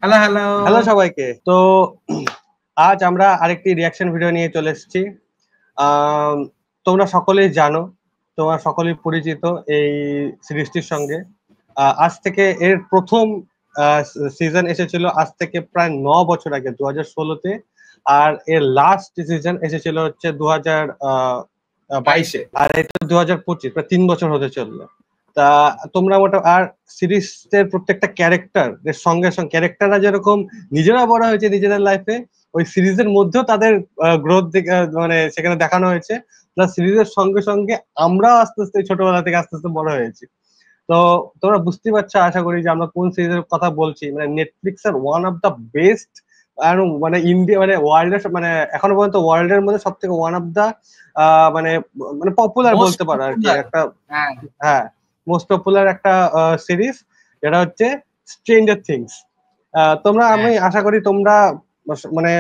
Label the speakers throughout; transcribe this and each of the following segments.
Speaker 1: Hello hello.
Speaker 2: Hello সবাইকে। তো আজ আমরা আরেকটি রিঅ্যাকশন ভিডিও নিয়ে চলে এসেছি। আম তোমরা সকলেই জানো, তোমরা সকলেই পরিচিত এই সিরিজটির সঙ্গে। আজ থেকে এর ১ম সিজন এসেছিল আজ থেকে প্রায় ৯ বছর আগে ২০১৬ তে। আর এর লাস্ট সিজন এসেছিল হচ্ছে ২০২২ এ। আর এটা ২০২৫, প্রায় ৩ বছর হতে চললো। তা তোমরা আর সিরিজের প্রত্যেকটা ক্যারেক্টার এর সঙ্গে ক্যারেক্টাররা যেরকম নিজেরা বড় হয়েছে নিজেদের লাইফে, ওই সিরিজের মধ্যেও তাদের গ্রোথ মানে সেখানে দেখানো হয়েছে। প্লাস সিরিজের সঙ্গে সঙ্গে আমরাও আস্তে আস্তে ছোটবেলা থেকে আস্তে আস্তে বড় হয়েছি। তো তোমরা বুঝতে পারছো আশা করি যে আমরা কোন সিরিজের কথা বলছি। মানে নেটফ্লিক্স এর ওয়ান অফ দা বেস্ট, আর মানে ইন্ডিয়া মানে ওয়ার্ল্ড এর মানে এখনো পর্যন্ত ওয়ার্ল্ড এর মধ্যে সব থেকে ওয়ান অফ দা মানে মানে পপুলার বলতে পারো আর কি একটা। হ্যাঁ, মোস্ট পপুলার একটা সিরিজ, যেটা হচ্ছে স্ট্রেঞ্জার থিংস। তোমরা আমি আশা করি তোমরা মানে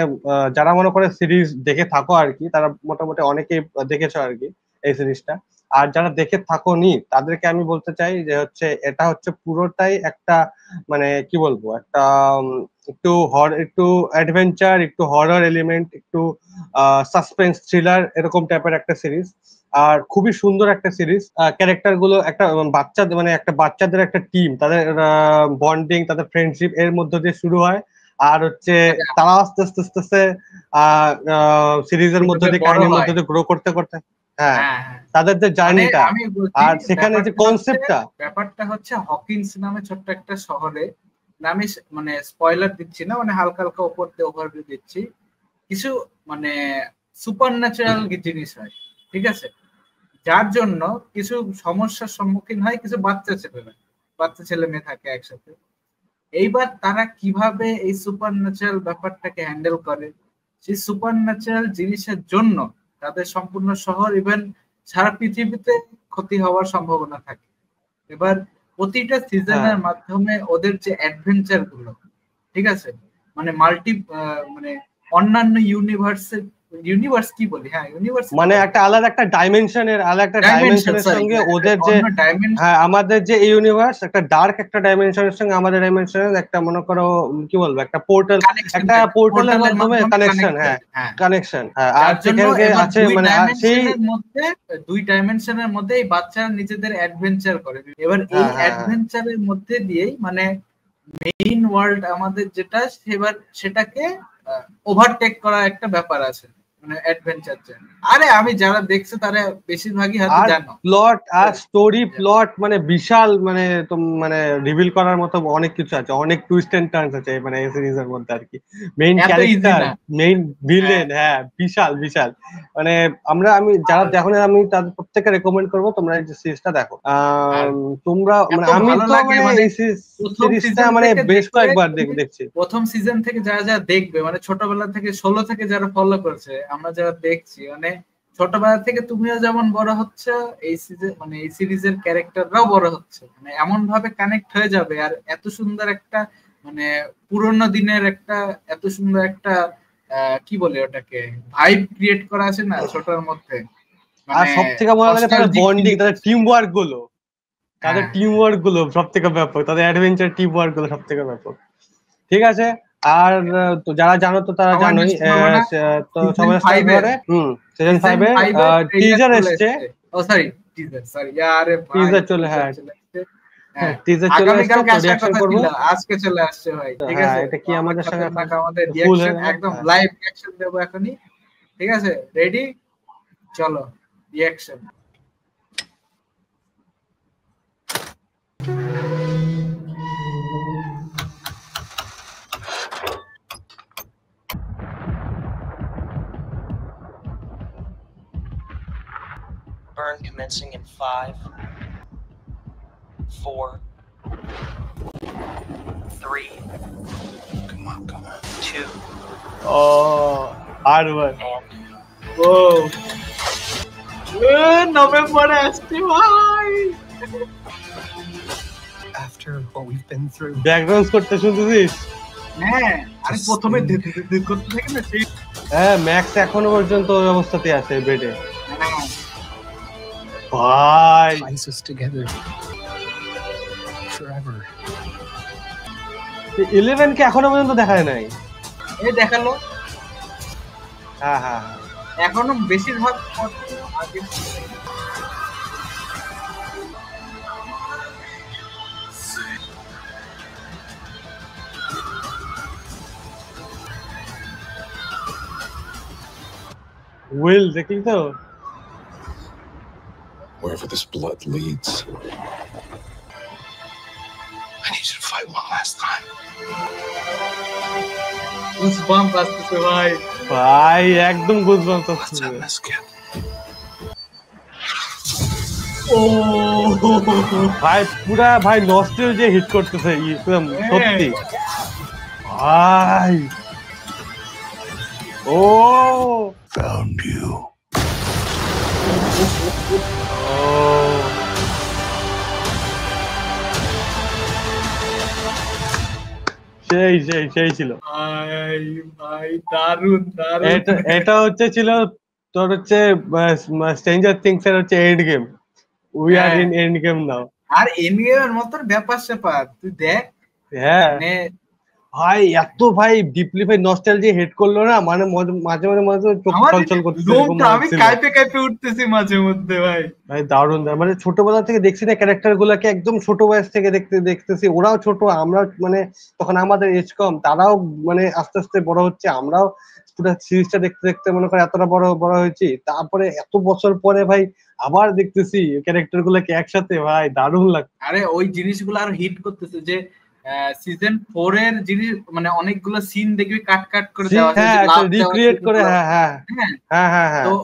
Speaker 2: যারা মনে করে সিরিজ দেখে থাকো আর কি, তারা মোটামুটি অনেকেই দেখেছো আর কি এই সিরিজটা। আর যারা দেখে থাকোনি তাদেরকে আমি বলতে চাই যে হচ্ছে এটা হচ্ছে পুরোটাই একটা মানে কি বলবো একটা একটু অ্যাডভেঞ্চার, একটু হরর এলিমেন্ট, একটু সাসপেন্স থ্রিলার এরকম টাইপের একটা সিরিজ। আর খুবই সুন্দর একটা সিরিজ। ক্যারেক্টার গুলো একটা বাচ্চাদের মানে একটা বাচ্চাদের একটা টিম, তাদের বন্ডিং, তাদের ফ্রেন্ডশিপ এর মধ্য দিয়ে শুরু হয়। আর হচ্ছে তারা আস্তে আস্তে আস্তে আস্তে সিরিজের মধ্যে দিয়ে কাহিনীর মধ্যে দিয়ে গ্রো করতে করতে তাদের যে জার্নিটা আর সেখানে যে কনসেপ্টটা,
Speaker 1: ব্যাপারটা হচ্ছে হকিন্স নামে ছোট্ট একটা শহরে, আমি মানে স্পয়লার দিচ্ছি না, মানে হালকা হালকা উপর দিয়ে ওভারভিউ দিচ্ছি। কিছু মানে সুপার ন্যাচারাল জিনিস হয়, ঠিক আছে, যার জন্য কিছু সমস্যার সম্মুখীন হয় কিছু বাচ্চা ছেলে মেয়ে থাকে একসাথে। এইবার তারা কিভাবে এই সুপার ন্যাচারাল ব্যাপারটাকে হ্যান্ডেল করে, সেই সুপার ন্যাচারাল জিনিসের জন্য তাদের সম্পূর্ণ শহর ইভেন সারা পৃথিবীতে ক্ষতি হওয়ার সম্ভাবনা থাকে। এবার প্রতিটা সিজনের মাধ্যমে ওদের যে অ্যাডভেঞ্চার গুলো, ঠিক আছে, মানে মানে অন্যান্য ইউনিভার্স কি বলি, হ্যাঁ ইউনিভার্স
Speaker 2: মানে একটা আলাদা একটা ডাইমেনশনের সঙ্গে ওদের যে আমাদের যে ইউনিভার্স একটা ডার্ক একটা ডাইমেনশনের সঙ্গে আমাদের ডাইমেনশনের একটা মনে করো কি বলবো একটা পোর্টালের মাধ্যমে কানেকশন। কানেকশন। আর সেখানে আছে মানে সেই
Speaker 1: দুই ডাইমেনশনের মধ্যে এই বাচ্চারা নিজেদের অ্যাডভেঞ্চার করে। এবার এই অ্যাডভেঞ্চারের মধ্যে দিয়েই মানে মেইন ওয়ার্ল্ড আমাদের যেটা, এবার সেটাকে ওভারটেক করা একটা ব্যাপার আছে, মানে অ্যাডভেঞ্চার। আরে আমি যারা দেখছে তারা বেশিরভাগই হয়তো জানো।
Speaker 2: প্লট আর স্টোরি প্লট মানে বিশাল, মানে মানে রিভিল করার মতো অনেক কিছু আছে, অনেক টুইস্ট এন্ড টার্নস আছে মানে এই সিরিজের মধ্যে আর কি। মেইন ক্যারেক্টার, মেইন ভিলেন, বিশাল বিশাল। মানে আমি যারা দেখো না আমি তাদের প্রত্যেককে রেকমেন্ড করবো তোমরা এই সিরিজটা দেখো। তোমরা মানে আমি তো মানে এই সিরিজটা মানে বেশ কয়েকবার দেখছি।
Speaker 1: প্রথম সিজন থেকে যারা দেখবে মানে ছোটবেলা থেকে 16 থেকে যারা ফলো করেছে, আমরা যারা দেখছি মানে ছোটবেলা থেকে তুমিও যেমন বড় হচ্ছে, এই সিজন মানে এই সিরিজের ক্যারেক্টাররাও বড় হচ্ছে, মানে এমন ভাবে কানেক্ট হয়ে যাবে। আর এত সুন্দর একটা মানে পুরোনো দিনের একটা এত সুন্দর একটা কি বলে ওটাকে ভাইব ক্রিয়েট করা আছে না ছোটর মধ্যে।
Speaker 2: আর সব থেকে ভালো লাগে তাদের বন্ডিং, তাদের টিম ওয়ার্ক গুলো, সব থেকে ব্যাপক, তাদের অ্যাডভেঞ্চার টিম ওয়ার্ক গুলো সব থেকে ব্যাপক। ঠিক আছে, আর যারা জানো তো তারা জানোই তো সবাই সিজন 5 এর টিজার এসেছে।
Speaker 1: ও সরি টিজার
Speaker 2: চলে টিজার চলে আসছে, তো রিঅ্যাকশন করব।
Speaker 1: আজকে চলে আসছে ভাই, ঠিক আছে,
Speaker 2: এটা কি আমাদের সঙ্গে
Speaker 1: আমাদের রিঅ্যাকশন একদম লাইভ রিঅ্যাকশন দেব এখনি, ঠিক আছে, রেডি, চলো reaction.
Speaker 3: Burn commencing in 5, 4, 3. Come on. 2.
Speaker 2: Oh, hard one.
Speaker 1: Oh. November আসছে ভাই।
Speaker 3: After what we've been through.
Speaker 2: Background করতে শুনতেছিস?
Speaker 1: হ্যাঁ, আরে প্রথমে করতে থাকে না সেই।
Speaker 2: ম্যাক্স এখনো পর্যন্ত ওই অবস্থাতে আছে বেডে। ভাই
Speaker 3: ties us together forever.
Speaker 2: 11 কে এখনো পর্যন্ত দেখায় নাই।
Speaker 1: এই দেখালো,
Speaker 2: হ্যাঁ হ্যাঁ হ্যাঁ।
Speaker 1: এখনো বেশিরভাগ আগে
Speaker 2: উইল দেখলি তো?
Speaker 4: Wherever this blood leads, I need you to fight one last time.
Speaker 1: Goosebump আসতেছে ভাই।
Speaker 2: ভাই একদম গুজবাম্প
Speaker 4: Let's
Speaker 2: হচ্ছে।
Speaker 4: end this, kid.
Speaker 1: ও
Speaker 2: ভাই পুরা ভাই নস্টালজিয়া হিট করতেছে একদম সত্যি ভাই। ও
Speaker 4: Found you.
Speaker 2: ও সেই সেই সেই ছিল।
Speaker 1: ভাই ভাই দারুন দারুন।
Speaker 2: এটা এটা হচ্ছে ছিল তোর হচ্ছে স্ট্রেঞ্জার থিংস এর হচ্ছে end game. We are in end game now.
Speaker 1: আর এনগেমের মতন ব্যাপার স্যাপার তুই দেখ,
Speaker 2: হ্যাঁ
Speaker 1: মানে
Speaker 2: ভাই এত ভাই ডিপলি ভাই নস্টালজিয়া হিট করলো না, মানে মাঝে মাঝে মাঝে চোখ
Speaker 1: আমার
Speaker 2: ছলছল করতেছে এরকম
Speaker 1: লোমটা আমি
Speaker 2: লাগছিল।
Speaker 1: কাঁপে কাঁপে উঠতেছি মাঝে মধ্যে ভাই।
Speaker 2: ভাই দারুণ দারুণ, মানে ছোটবেলা থেকে দেখছি না ক্যারেক্টার গুলাকে, একদম ছোট বয়স থেকে দেখতেছি, ওরাও ছোট, আমরা মানে তখন আমাদের এজ কম, তারাও মানে আস্তে আস্তে বড় হচ্ছে, আমরাও পুরো সিরিজটা দেখতে দেখতে মনে করে এতটা বড় বড় হয়েছি, তারপরে এত বছর পরে ভাই আবার দেখতেছি ক্যারেক্টার গুলাকে একসাথে, ভাই দারুণ লাগছে।
Speaker 1: আরে ওই জিনিসগুলো আর হিট করতেছে যে সিজন 4 এর জিনিস, মানে অনেকগুলো সিন দেখবি কাট কাট করে দেওয়া আছে,
Speaker 2: হ্যাঁ
Speaker 1: যে লাভ
Speaker 2: রিক্রিয়েট করে, হ্যাঁ হ্যাঁ
Speaker 1: হ্যাঁ
Speaker 2: হ্যাঁ হ্যাঁ হ্যাঁ।
Speaker 1: তো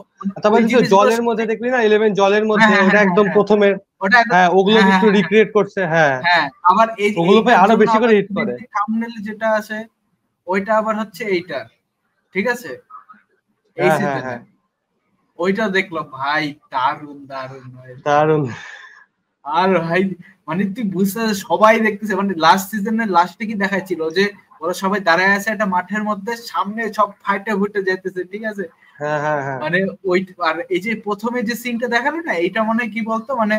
Speaker 2: তারপরে
Speaker 1: ওই
Speaker 2: তো
Speaker 1: জিনিসগুলো
Speaker 2: জলের মধ্যে দেখলি না 11 জলের মধ্যে,
Speaker 1: হ্যাঁ,
Speaker 2: ওটা
Speaker 1: হ্যাঁ,
Speaker 2: একদম
Speaker 1: হ্যাঁ,
Speaker 2: প্রথমের,
Speaker 1: ওটা একদম-
Speaker 2: হ্যাঁ ওগুলো
Speaker 1: হ্যাঁ,
Speaker 2: একটু
Speaker 1: হ্যাঁ,
Speaker 2: রিক্রিয়েট করছে, হ্যাঁ
Speaker 1: হ্যাঁ আবার এই
Speaker 2: ওগুলো ভাই আরো বেশি করে হিট করে।
Speaker 1: থাম্বনেল যেটা আছে ওইটা আবার হচ্ছে এইটা, ঠিক আছে এই
Speaker 2: হ্যাঁ হ্যাঁ
Speaker 1: সিজনে
Speaker 2: হ্যাঁ
Speaker 1: ওইটা দেখলাম ভাই দারুন দারুন ভাই।
Speaker 2: দারুণ।
Speaker 1: আর ভাই মানে তুই বুঝতে পারছিস, সবাই দেখতেছে, মানে লাস্ট সিজনের লাস্টে কি দেখাচ্ছিল যে ওরা সবাই দাঁড়ায় আছে একটা মাঠের মধ্যে, সামনে সব ফাইটে ফুটে যাইতেছে, ঠিক আছে
Speaker 2: হ্যাঁ হ্যাঁ হ্যাঁ
Speaker 1: মানে ওই, আর এই যে প্রথমে যে সিনটা দেখালো না, এইটা মনে হয় কি বলতো, মানে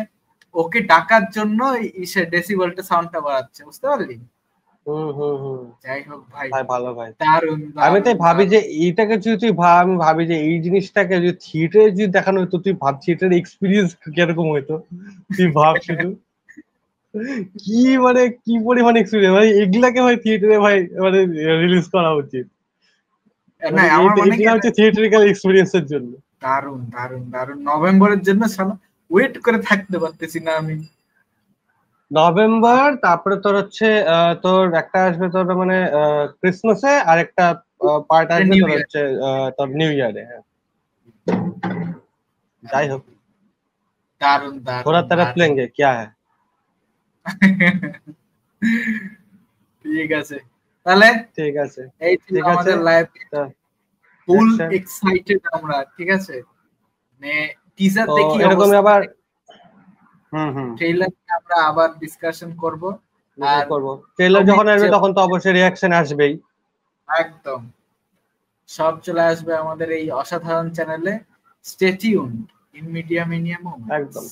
Speaker 1: ওকে ডাকার জন্য ইসে ডেসিবেলটা সাউন্ডটা বাড়াচ্ছে, বুঝতে পারলি?
Speaker 2: হুম হুম হুম।
Speaker 1: যাই হোক ভাই
Speaker 2: ভাই ভালো ভাই।
Speaker 1: দারুন
Speaker 2: আমি তাই ভাবি
Speaker 1: দারুন।
Speaker 2: যে এইটাকে যদি তুই আমি ভাবি যে এই জিনিসটাকে যদি থিয়েটারে যদি দেখানো হতো, তুই ভাব থিয়েটারের এক্সপিরিয়েন্স কিরকম হতো, তুই ভাব শুধু কি মানে কি পরিমাণ এক্সপিরিয়েন্স, মানে এগুলাকে ভাই থিয়েটারে ভাই মানে রিলিজ করা উচিত,
Speaker 1: না
Speaker 2: মানে
Speaker 1: আমার মনে
Speaker 2: এগুলা হচ্ছে থিয়েটারিক্যাল এক্সপিরিয়েন্সের জন্য।
Speaker 1: দারুন দারুন দারুন। নভেম্বরের জন্য শালা ওয়েট করে থাকতে পারতেছি না আমি।
Speaker 2: নভেম্বর, তারপরে তোর হচ্ছে তোর একটা আসবে তোর মানে ক্রিসমাসে, আর একটা পার্ট আসবে
Speaker 1: নিউ
Speaker 2: তোর
Speaker 1: ইয়ার,
Speaker 2: হচ্ছে তোর নিউ ইয়ারে। হ্যাঁ যাই হোক,
Speaker 1: দারুন দারুন
Speaker 2: थोड़ा तरफ
Speaker 1: দারুন।
Speaker 2: लेंगे क्या है।
Speaker 1: ঠিক আছে তাহলে,
Speaker 2: ঠিক আছে
Speaker 1: এই ছিল
Speaker 2: ঠিক আছে
Speaker 1: আমাদের লাইভ,
Speaker 2: তা
Speaker 1: ফুল
Speaker 2: action।
Speaker 1: এক্সাইটেড আমরা, ঠিক আছে মানে টিজার
Speaker 2: তো
Speaker 1: দেখি,
Speaker 2: এরকমই আবার হুম
Speaker 1: ট্রেইলার আমরা আবার ডিসকাশন করব, আর
Speaker 2: করব। ট্রেলার যখন আসবে তখন তো অবশ্যই রিঅ্যাকশন আসবেই।
Speaker 1: একদম সব চলে আসবে আমাদের এই অসাধারণ চ্যানেলে। Stay tuned in media minimum.
Speaker 2: একদম।